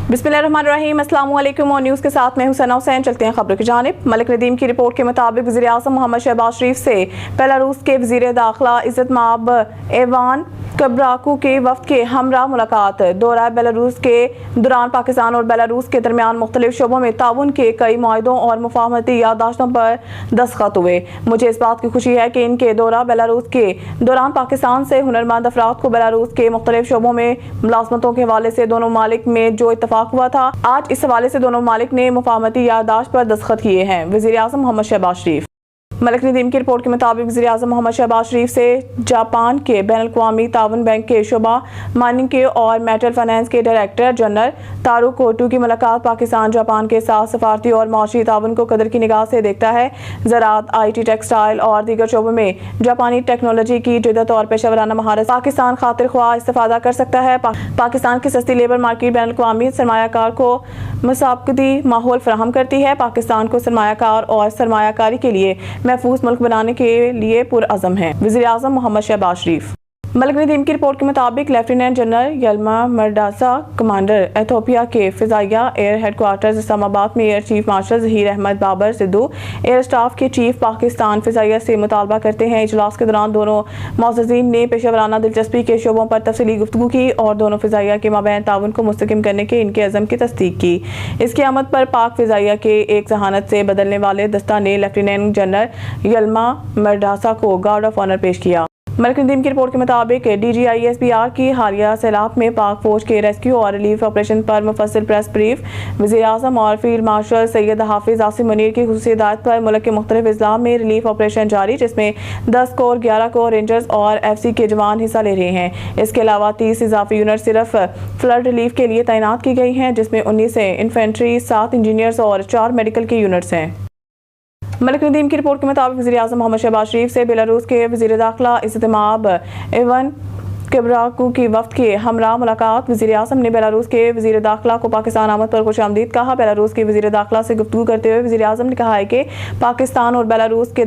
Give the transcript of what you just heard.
बिस्मिल्लाहिर्रहमानिर्रहीम, अस्सलाम वालेकुम। और न्यूज़ के साथ मैं हूं सना हुसैन। चलते हैं खबरों की जानिब। मलिक नदीम की रिपोर्ट के मुताबिक वज़ीर आज़म मोहम्मद शहबाज शरीफ से बेलारूस के वज़ीर दाखिला इज़्ज़त माब इवान कबराकू के वफ़द के हमरा मुलाकात। दौरा बेलारूस के दौरान पाकिस्तान और बेलारूस के दरमियान मुख्तलिफ शोबों में ताउन के कई मुआहदों और मुफाहमती याददाश्तों पर दस्तखत हुए। मुझे इस बात की खुशी है कि इनके दौरा बेलारूस के दौरान पाकिस्तान से हुनरमंद अफराद को बेलारूस के मुख्तलिफ शोबों में मुलाजमतों के हवाले से दोनों ममालिक में जो इत्तफाक हुआ था, आज इस हवाले से दोनों ममालिक ने मुफाहमती याददाश्त पर दस्तखत किए हैं। वज़ीर आज़म मोहम्मद शहबाज शरीफ। मलिक नदीम की रिपोर्ट के मुताबिक वज़ीर आज़म मोहम्मद शहबाज शरीफ से जापान के बैनुल-अक़वामी ताउन बैंक के शोबा माइनिंग के और मेटल फाइनेंस के डायरेक्टर जनरल तारू कोटू की मुलाकात पाकिस्तान जापान के साथ सफारती और माशी ताउन को कदर की निगाह से देखता है। ज़राअत, IT, टेक्सटाइल और दीगर शोबों में जापानी टेक्नोलॉजी की जदत और पेशेवराना महारत पाकिस्तान खातिर ख्वाह इस्तेफादा कर सकता है। पाकिस्तान की सस्ती लेबर मार्केट बैनुल-अक़वामी सरमायाकार को मुसाबकती माहौल फराहम करती है। पाकिस्तान को सरमायाकार और सरमायाकारी के लिए महफूज मुल्क बनाने के लिए पुरअज़म है। वज़ीर आज़म मोहम्मद शहबाज शरीफ। मलिक नदीम की रिपोर्ट के मुताबिक lieutenant general Yilma Merdasa commander Ethiopia के फ़िज़ाइया एयर हेडक्वार्टर्स इस्लामाबाद में air chief marshal Zaheer Ahmad Babar Sidhu air staff के चीफ पाकिस्तान फ़िज़ाइया से मुतालबा करते हैं। इजलास के दौरान दोनों मौज़ज़ीन ने पेशेवराना दिलचस्पी के शोबों पर तफसीली गुफ्तगू की और दोनों फ़िज़ाइया के माबैन ताउन को मुस्तहकम करने के इनके अज़म की तस्दीक की। इसकी आमद पर पाक फ़िज़ाइया के एक जहानत से बदलने वाले दस्ता ने लेफ्टिनेंट जनरल यल्मा मरडासा को गार्ड ऑफ ऑनर पेश किया। मलिक नदीम की रिपोर्ट के मुताबिक DGISPR की हालिया सैलाब में पाक फौज के रेस्क्यू और रिलीफ ऑपरेशन पर मुफस्सिल प्रेस ब्रीफ। वज़ीर आज़म और फील्ड मार्शल सैयद हाफिज आसिम मुनीर की खुसूसी हिदायत पर मुल्क के मुख्तलिफ अज़ला में रिलीफ ऑपरेशन जारी, जिसमें 10 कोर 11 कोर रेंजर्स और FC के जवान हिस्सा ले रहे हैं। इसके अलावा 30 इजाफी यूनिट सिर्फ फ्लड रिलीफ के लिए तैनात की गई हैं, जिसमें 19 इन्फेंट्री, 7 इंजीनियर्स और 4 मेडिकल के यूनिट्स हैं। मलिक नदीम की रिपोर्ट के मुताबिक वज़ीर आज़म मोहम्मद शहबाज शरीफ से बेलारूस के वज़ीर दाखिला इज़्ज़त माब इवान कबराकू की वफ़द के हमरा मुलाकात। वज़ीर आज़म ने बेलारूस के वज़ीर दाखिला को पाकिस्तान आमद पर खुशामदीद कहा। बेलारूस के वज़ीर दाखिला से गुफ्तगू करते हुए वज़ीर आज़म ने कहा है कि पाकिस्तान और बेलारूस के